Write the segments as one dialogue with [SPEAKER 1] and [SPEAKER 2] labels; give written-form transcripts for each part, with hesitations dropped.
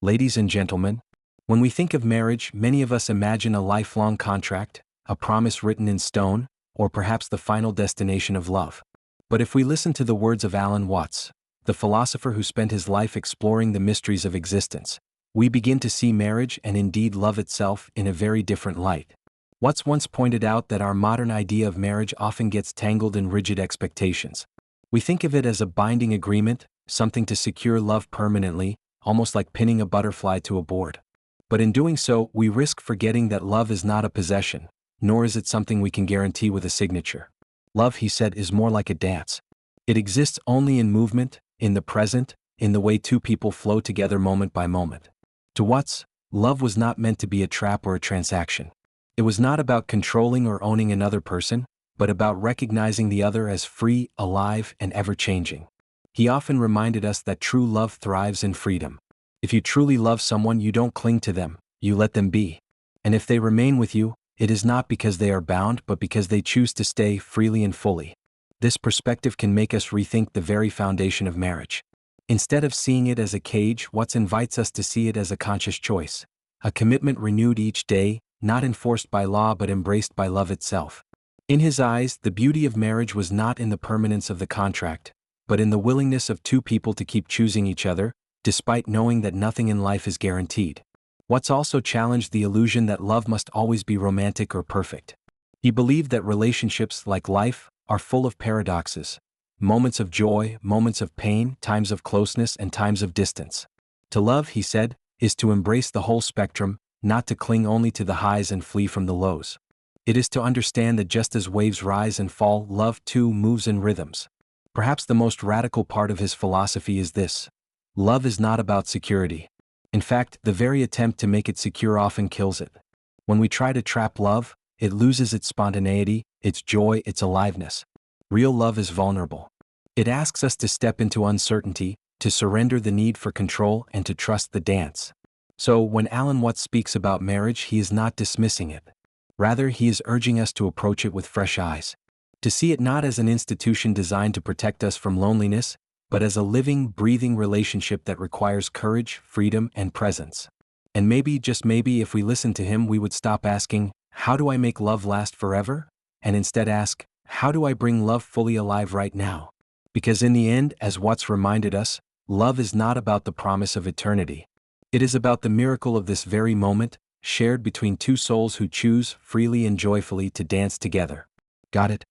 [SPEAKER 1] Ladies and gentlemen, when we think of marriage, many of us imagine a lifelong contract, a promise written in stone, or perhaps the final destination of love. But if we listen to the words of Alan Watts, the philosopher who spent his life exploring the mysteries of existence, we begin to see marriage and indeed love itself in a very different light. Watts once pointed out that our modern idea of marriage often gets tangled in rigid expectations. We think of it as a binding agreement, something to secure love permanently, almost like pinning a butterfly to a board. But in doing so, we risk forgetting that love is not a possession, nor is it something we can guarantee with a signature. Love, he said, is more like a dance. It exists only in movement, in the present, in the way two people flow together moment by moment. To Watts, love was not meant to be a trap or a transaction. It was not about controlling or owning another person, but about recognizing the other as free, alive, and ever-changing. He often reminded us that true love thrives in freedom. If you truly love someone, you don't cling to them, you let them be. And if they remain with you, it is not because they are bound but because they choose to stay freely and fully. This perspective can make us rethink the very foundation of marriage. Instead of seeing it as a cage, Watts invites us to see it as a conscious choice, a commitment renewed each day, not enforced by law but embraced by love itself. In his eyes, the beauty of marriage was not in the permanence of the contract, but in the willingness of two people to keep choosing each other, despite knowing that nothing in life is guaranteed. Watts also challenged the illusion that love must always be romantic or perfect. He believed that relationships, like life, are full of paradoxes, moments of joy, moments of pain, times of closeness, and times of distance. To love, he said, is to embrace the whole spectrum, not to cling only to the highs and flee from the lows. It is to understand that just as waves rise and fall, love too moves in rhythms. Perhaps the most radical part of his philosophy is this: love is not about security. In fact, the very attempt to make it secure often kills it. When we try to trap love, it loses its spontaneity, its joy, its aliveness. Real love is vulnerable. It asks us to step into uncertainty, to surrender the need for control, and to trust the dance. So, when Alan Watts speaks about marriage, he is not dismissing it. Rather, he is urging us to approach it with fresh eyes. To see it not as an institution designed to protect us from loneliness, but as a living, breathing relationship that requires courage, freedom, and presence. And maybe, just maybe, if we listened to him, we would stop asking, "How do I make love last forever?" and instead ask, "How do I bring love fully alive right now?" Because in the end, as Watts reminded us, love is not about the promise of eternity. It is about the miracle of this very moment, shared between two souls who choose, freely and joyfully, to dance together. Got it?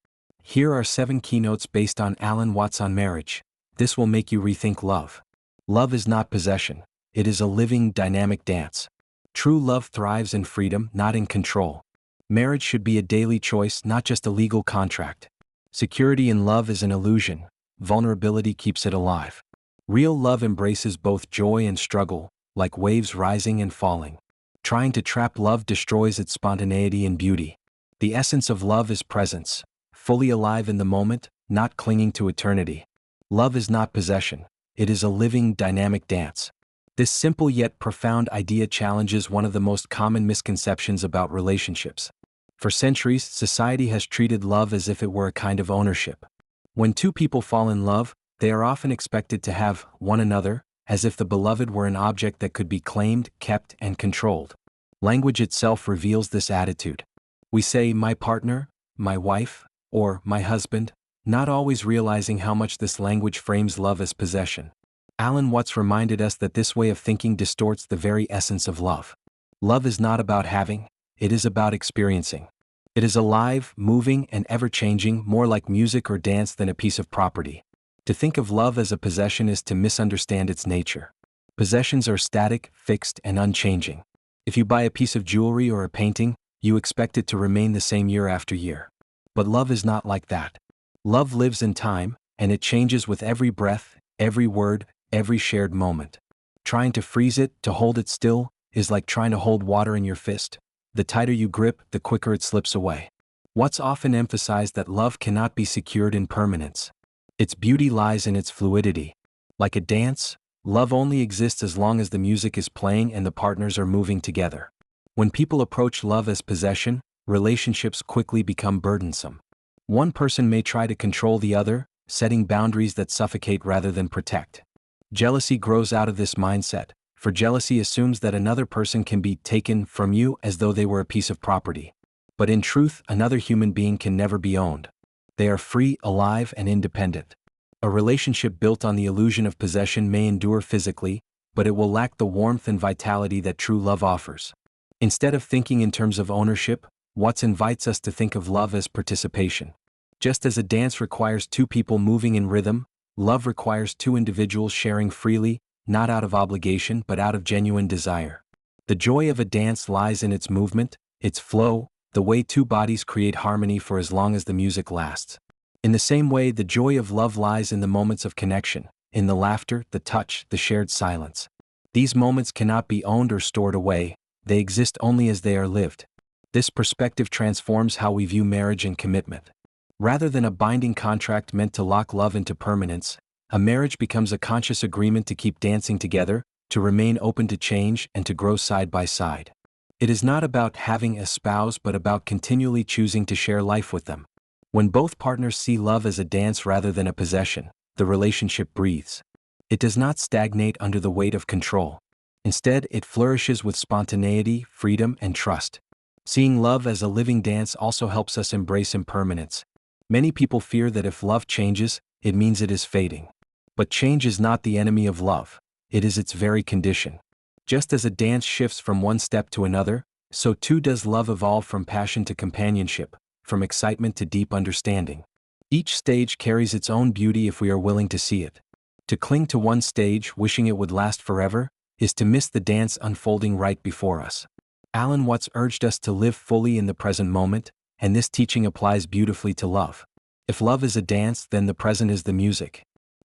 [SPEAKER 1] Here are 7 keynotes based on Alan Watts on marriage. This will make you rethink love. Love is not possession. It is a living, dynamic dance. True love thrives in freedom, not in control. Marriage should be a daily choice, not just a legal contract. Security in love is an illusion. Vulnerability keeps it alive. Real love embraces both joy and struggle, like waves rising and falling. Trying to trap love destroys its spontaneity and beauty. The essence of love is presence, fully alive in the moment, not clinging to eternity. Love is not possession. It is a living, dynamic dance. This simple yet profound idea challenges one of the most common misconceptions about relationships. For centuries, society has treated love as if it were a kind of ownership. When two people fall in love, they are often expected to have one another, as if the beloved were an object that could be claimed, kept, and controlled. Language itself reveals this attitude. We say, "my partner," "my wife," or "my husband," not always realizing how much this language frames love as possession. Alan Watts reminded us that this way of thinking distorts the very essence of love. Love is not about having, it is about experiencing. It is alive, moving, and ever-changing, more like music or dance than a piece of property. To think of love as a possession is to misunderstand its nature. Possessions are static, fixed, and unchanging. If you buy a piece of jewelry or a painting, you expect it to remain the same year after year. But love is not like that. Love lives in time, and it changes with every breath, every word, every shared moment. Trying to freeze it, to hold it still, is like trying to hold water in your fist. The tighter you grip, the quicker it slips away. Watts often emphasized that love cannot be secured in permanence. Its beauty lies in its fluidity. Like a dance, love only exists as long as the music is playing and the partners are moving together. When people approach love as possession, relationships quickly become burdensome. One person may try to control the other, setting boundaries that suffocate rather than protect. Jealousy grows out of this mindset, for jealousy assumes that another person can be taken from you as though they were a piece of property. But in truth, another human being can never be owned. They are free, alive, and independent. A relationship built on the illusion of possession may endure physically, but it will lack the warmth and vitality that true love offers. Instead of thinking in terms of ownership, Watts invites us to think of love as participation. Just as a dance requires two people moving in rhythm, love requires two individuals sharing freely, not out of obligation but out of genuine desire. The joy of a dance lies in its movement, its flow, the way two bodies create harmony for as long as the music lasts. In the same way, the joy of love lies in the moments of connection, in the laughter, the touch, the shared silence. These moments cannot be owned or stored away, they exist only as they are lived. This perspective transforms how we view marriage and commitment. Rather than a binding contract meant to lock love into permanence, a marriage becomes a conscious agreement to keep dancing together, to remain open to change, and to grow side by side. It is not about having a spouse but about continually choosing to share life with them. When both partners see love as a dance rather than a possession, the relationship breathes. It does not stagnate under the weight of control. Instead, it flourishes with spontaneity, freedom, and trust. Seeing love as a living dance also helps us embrace impermanence. Many people fear that if love changes, it means it is fading. But change is not the enemy of love, it is its very condition. Just as a dance shifts from one step to another, so too does love evolve from passion to companionship, from excitement to deep understanding. Each stage carries its own beauty if we are willing to see it. To cling to one stage, wishing it would last forever, is to miss the dance unfolding right before us. Alan Watts urged us to live fully in the present moment, and this teaching applies beautifully to love. If love is a dance, then the present is the music.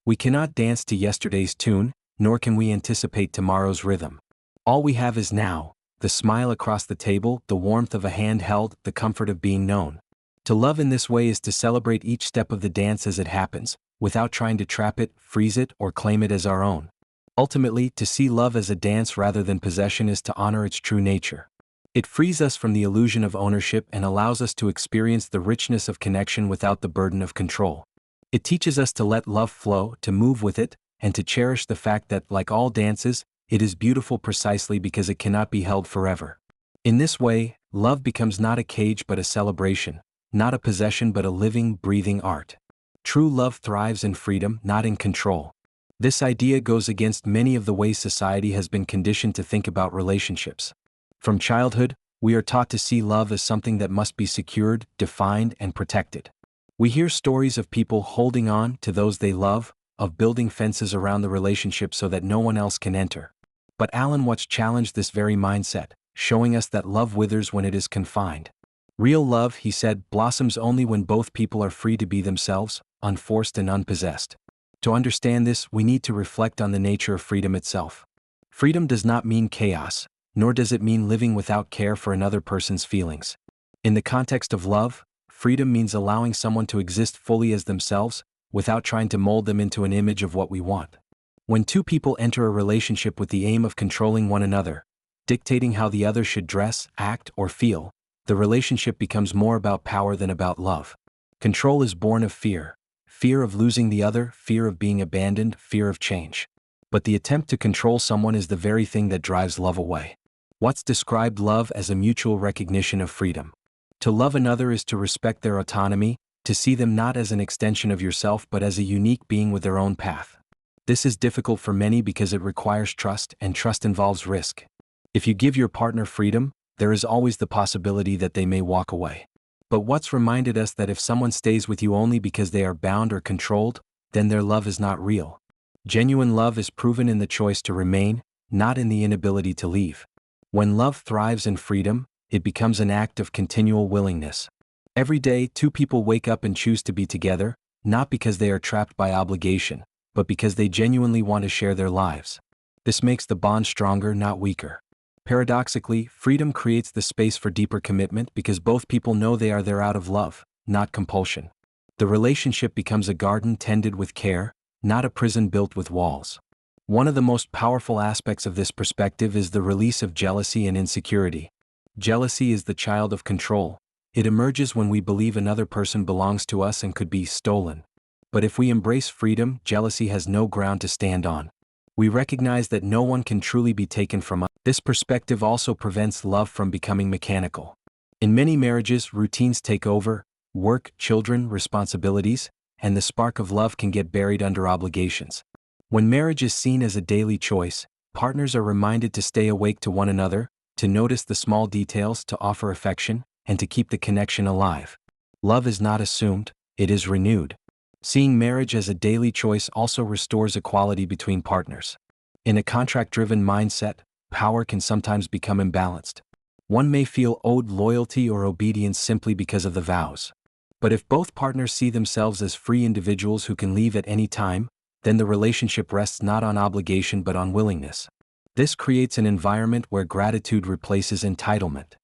[SPEAKER 1] We cannot dance to yesterday's tune, nor can we anticipate tomorrow's rhythm. All we have is now, the smile across the table, the warmth of a hand held, the comfort of being known. To love in this way is to celebrate each step of the dance as it happens, without trying to trap it, freeze it, or claim it as our own. Ultimately, to see love as a dance rather than possession is to honor its true nature. It frees us from the illusion of ownership and allows us to experience the richness of connection without the burden of control. It teaches us to let love flow, to move with it, and to cherish the fact that, like all dances, it is beautiful precisely because it cannot be held forever. In this way, love becomes not a cage but a celebration, not a possession but a living, breathing art. True love thrives in freedom, not in control. This idea goes against many of the ways society has been conditioned to think about relationships. From childhood, we are taught to see love as something that must be secured, defined, and protected. We hear stories of people holding on to those they love, of building fences around the relationship so that no one else can enter. But Alan Watts challenged this very mindset, showing us that love withers when it is confined. Real love, he said, blossoms only when both people are free to be themselves, unforced and unpossessed. To understand this, we need to reflect on the nature of freedom itself. Freedom does not mean chaos, nor does it mean living without care for another person's feelings. In the context of love, freedom means allowing someone to exist fully as themselves, without trying to mold them into an image of what we want. When two people enter a relationship with the aim of controlling one another, dictating how the other should dress, act, or feel, the relationship becomes more about power than about love. Control is born of fear. Fear of losing the other, fear of being abandoned, fear of change. But the attempt to control someone is the very thing that drives love away. Watts described love as a mutual recognition of freedom. To love another is to respect their autonomy, to see them not as an extension of yourself but as a unique being with their own path. This is difficult for many because it requires trust, and trust involves risk. If you give your partner freedom, there is always the possibility that they may walk away. But Watts reminded us that if someone stays with you only because they are bound or controlled, then their love is not real. Genuine love is proven in the choice to remain, not in the inability to leave. When love thrives in freedom, it becomes an act of continual willingness. Every day, two people wake up and choose to be together, not because they are trapped by obligation, but because they genuinely want to share their lives. This makes the bond stronger, not weaker. Paradoxically, freedom creates the space for deeper commitment because both people know they are there out of love, not compulsion. The relationship becomes a garden tended with care, not a prison built with walls. One of the most powerful aspects of this perspective is the release of jealousy and insecurity. Jealousy is the child of control. It emerges when we believe another person belongs to us and could be stolen. But if we embrace freedom, jealousy has no ground to stand on. We recognize that no one can truly be taken from us. This perspective also prevents love from becoming mechanical. In many marriages, routines take over: work, children, responsibilities, and the spark of love can get buried under obligations. When marriage is seen as a daily choice, partners are reminded to stay awake to one another, to notice the small details, to offer affection, and to keep the connection alive. Love is not assumed, it is renewed. Seeing marriage as a daily choice also restores equality between partners. In a contract-driven mindset, power can sometimes become imbalanced. One may feel owed loyalty or obedience simply because of the vows. But if both partners see themselves as free individuals who can leave at any time, then the relationship rests not on obligation but on willingness. This creates an environment where gratitude replaces entitlement.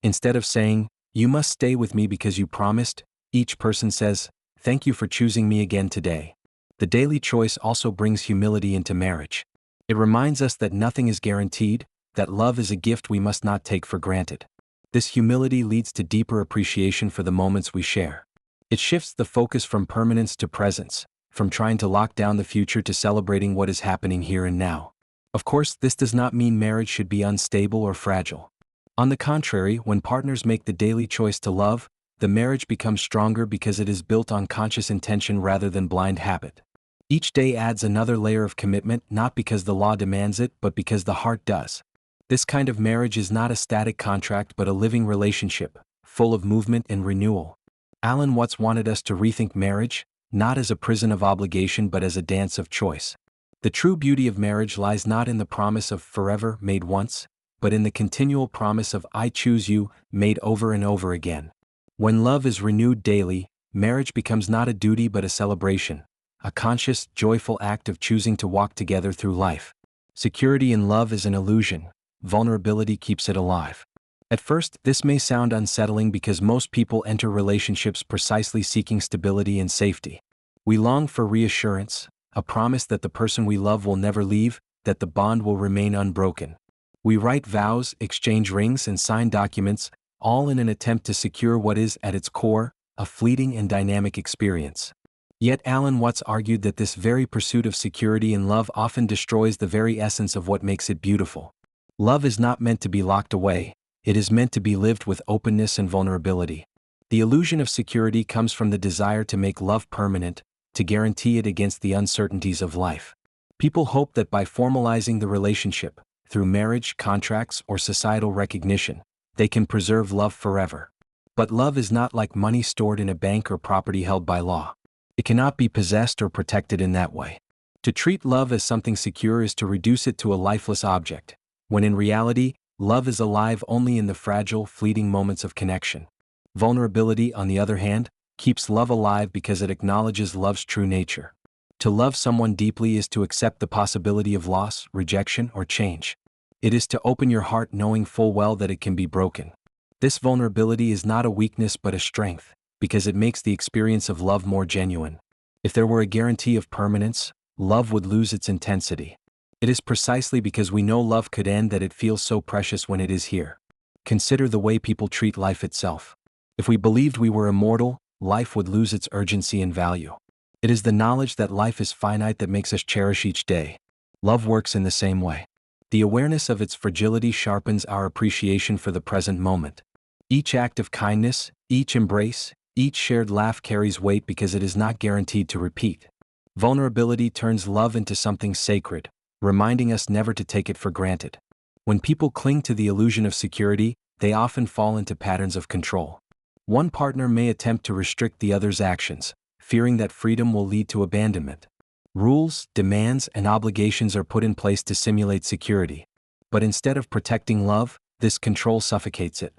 [SPEAKER 1] Instead of saying, "You must stay with me because you promised," each person says, "Thank you for choosing me again today." The daily choice also brings humility into marriage. It reminds us that nothing is guaranteed, that love is a gift we must not take for granted. This humility leads to deeper appreciation for the moments we share. It shifts the focus from permanence to presence, from trying to lock down the future to celebrating what is happening here and now. Of course, this does not mean marriage should be unstable or fragile. On the contrary, when partners make the daily choice to love, the marriage becomes stronger because it is built on conscious intention rather than blind habit. Each day adds another layer of commitment, not because the law demands it, but because the heart does. This kind of marriage is not a static contract but a living relationship, full of movement and renewal. Alan Watts wanted us to rethink marriage, not as a prison of obligation but as a dance of choice. The true beauty of marriage lies not in the promise of forever made once, but in the continual promise of "I choose you," made over and over again. When love is renewed daily, marriage becomes not a duty but a celebration, a conscious, joyful act of choosing to walk together through life. Security in love is an illusion. Vulnerability keeps it alive. At first, this may sound unsettling because most people enter relationships precisely seeking stability and safety. We long for reassurance, a promise that the person we love will never leave, that the bond will remain unbroken. We write vows, exchange rings, and sign documents, all in an attempt to secure what is, at its core, a fleeting and dynamic experience. Yet Alan Watts argued that this very pursuit of security in love often destroys the very essence of what makes it beautiful. Love is not meant to be locked away, it is meant to be lived with openness and vulnerability. The illusion of security comes from the desire to make love permanent, to guarantee it against the uncertainties of life. People hope that by formalizing the relationship, through marriage, contracts, or societal recognition, they can preserve love forever. But love is not like money stored in a bank or property held by law. It cannot be possessed or protected in that way. To treat love as something secure is to reduce it to a lifeless object, when in reality, love is alive only in the fragile, fleeting moments of connection. Vulnerability, on the other hand, keeps love alive because it acknowledges love's true nature. To love someone deeply is to accept the possibility of loss, rejection, or change. It is to open your heart knowing full well that it can be broken. This vulnerability is not a weakness but a strength, because it makes the experience of love more genuine. If there were a guarantee of permanence, love would lose its intensity. It is precisely because we know love could end that it feels so precious when it is here. Consider the way people treat life itself. If we believed we were immortal, life would lose its urgency and value. It is the knowledge that life is finite that makes us cherish each day. Love works in the same way. The awareness of its fragility sharpens our appreciation for the present moment. Each act of kindness, each embrace, each shared laugh carries weight because it is not guaranteed to repeat. Vulnerability turns love into something sacred, reminding us never to take it for granted. When people cling to the illusion of security, they often fall into patterns of control. One partner may attempt to restrict the other's actions, fearing that freedom will lead to abandonment. Rules, demands, and obligations are put in place to simulate security. But instead of protecting love, this control suffocates it.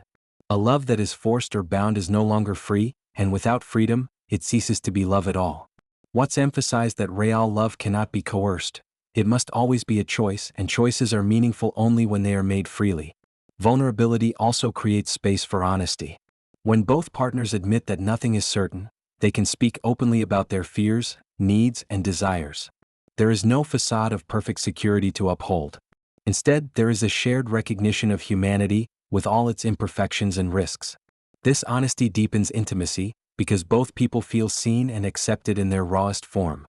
[SPEAKER 1] A love that is forced or bound is no longer free, and without freedom, it ceases to be love at all. Watts emphasized that real love cannot be coerced. It must always be a choice, and choices are meaningful only when they are made freely. Vulnerability also creates space for honesty. When both partners admit that nothing is certain, they can speak openly about their fears, needs, and desires. There is no facade of perfect security to uphold. Instead, there is a shared recognition of humanity, with all its imperfections and risks. This honesty deepens intimacy, because both people feel seen and accepted in their rawest form.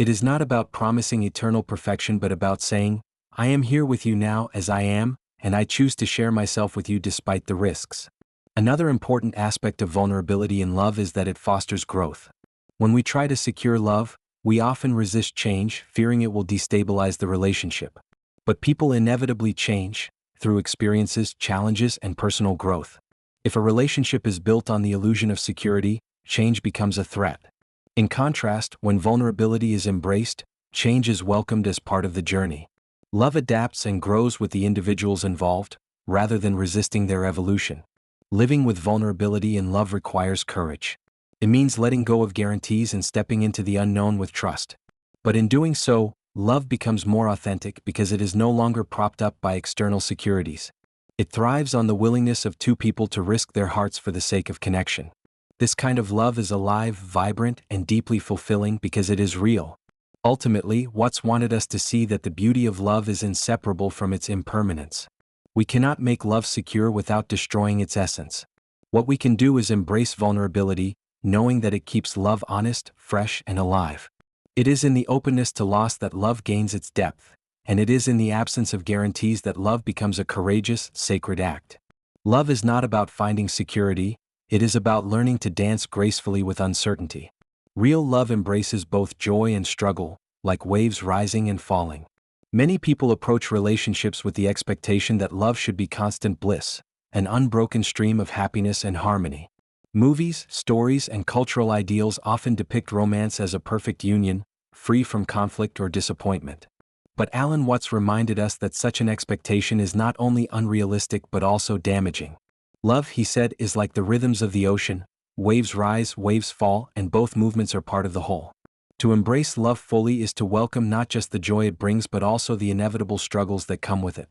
[SPEAKER 1] It is not about promising eternal perfection but about saying, I am here with you now as I am, and I choose to share myself with you despite the risks. Another important aspect of vulnerability in love is that it fosters growth. When we try to secure love, we often resist change, fearing it will destabilize the relationship. But people inevitably change, through experiences, challenges, and personal growth. If a relationship is built on the illusion of security, change becomes a threat. In contrast, when vulnerability is embraced, change is welcomed as part of the journey. Love adapts and grows with the individuals involved, rather than resisting their evolution. Living with vulnerability in love requires courage. It means letting go of guarantees and stepping into the unknown with trust. But in doing so, love becomes more authentic because it is no longer propped up by external securities. It thrives on the willingness of two people to risk their hearts for the sake of connection. This kind of love is alive, vibrant, and deeply fulfilling because it is real. Ultimately, Watts wanted us to see that the beauty of love is inseparable from its impermanence. We cannot make love secure without destroying its essence. What we can do is embrace vulnerability, knowing that it keeps love honest, fresh, and alive. It is in the openness to loss that love gains its depth, and it is in the absence of guarantees that love becomes a courageous, sacred act. Love is not about finding security, it is about learning to dance gracefully with uncertainty. Real love embraces both joy and struggle, like waves rising and falling. Many people approach relationships with the expectation that love should be constant bliss, an unbroken stream of happiness and harmony. Movies, stories, and cultural ideals often depict romance as a perfect union, free from conflict or disappointment. But Alan Watts reminded us that such an expectation is not only unrealistic but also damaging. Love, he said, is like the rhythms of the ocean. Waves rise, waves fall, and both movements are part of the whole. To embrace love fully is to welcome not just the joy it brings but also the inevitable struggles that come with it.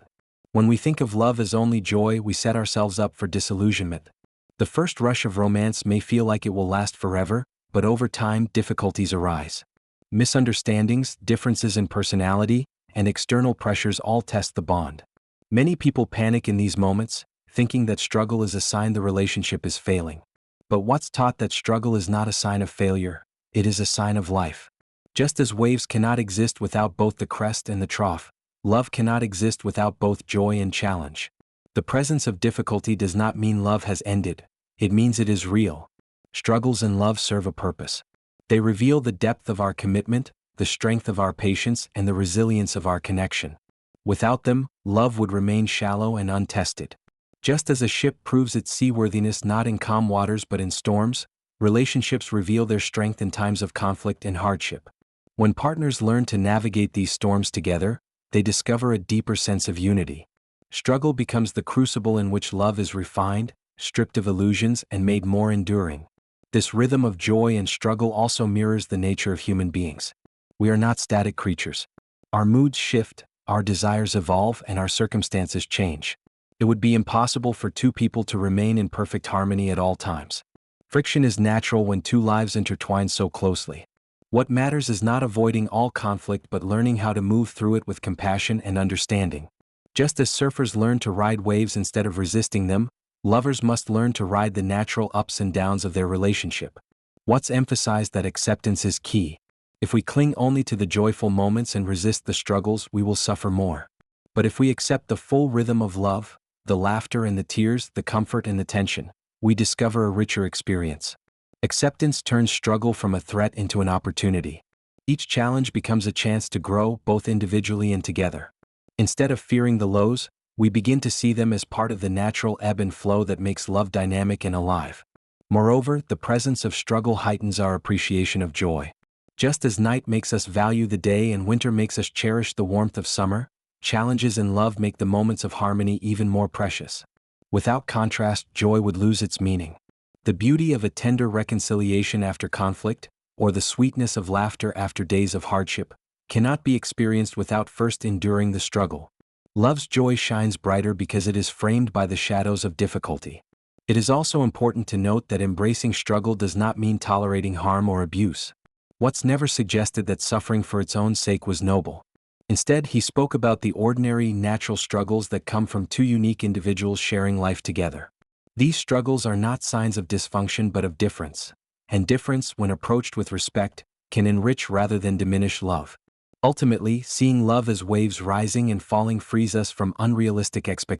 [SPEAKER 1] When we think of love as only joy, we set ourselves up for disillusionment. The first rush of romance may feel like it will last forever, but over time difficulties arise. Misunderstandings, differences in personality, and external pressures all test the bond. Many people panic in these moments, thinking that struggle is a sign the relationship is failing. But Watts taught that struggle is not a sign of failure, it is a sign of life. Just as waves cannot exist without both the crest and the trough, love cannot exist without both joy and challenge. The presence of difficulty does not mean love has ended, it means it is real. Struggles in love serve a purpose. They reveal the depth of our commitment, the strength of our patience, and the resilience of our connection. Without them, love would remain shallow and untested. Just as a ship proves its seaworthiness not in calm waters but in storms, relationships reveal their strength in times of conflict and hardship. When partners learn to navigate these storms together, they discover a deeper sense of unity. Struggle becomes the crucible in which love is refined, stripped of illusions, and made more enduring. This rhythm of joy and struggle also mirrors the nature of human beings. We are not static creatures. Our moods shift, our desires evolve, and our circumstances change. It would be impossible for two people to remain in perfect harmony at all times. Friction is natural when two lives intertwine so closely. What matters is not avoiding all conflict but learning how to move through it with compassion and understanding. Just as surfers learn to ride waves instead of resisting them, lovers must learn to ride the natural ups and downs of their relationship. Watts emphasized that acceptance is key. If we cling only to the joyful moments and resist the struggles, we will suffer more. But if we accept the full rhythm of love, the laughter and the tears, the comfort and the tension, we discover a richer experience. Acceptance turns struggle from a threat into an opportunity. Each challenge becomes a chance to grow, both individually and together. Instead of fearing the lows, we begin to see them as part of the natural ebb and flow that makes love dynamic and alive. Moreover, the presence of struggle heightens our appreciation of joy. Just as night makes us value the day and winter makes us cherish the warmth of summer, challenges in love make the moments of harmony even more precious. Without contrast, joy would lose its meaning. The beauty of a tender reconciliation after conflict, or the sweetness of laughter after days of hardship, cannot be experienced without first enduring the struggle. Love's joy shines brighter because it is framed by the shadows of difficulty. It is also important to note that embracing struggle does not mean tolerating harm or abuse. Watts never suggested that suffering for its own sake was noble. Instead, he spoke about the ordinary, natural struggles that come from two unique individuals sharing life together. These struggles are not signs of dysfunction but of difference, and difference, when approached with respect, can enrich rather than diminish love. Ultimately, seeing love as waves rising and falling frees us from unrealistic expectations.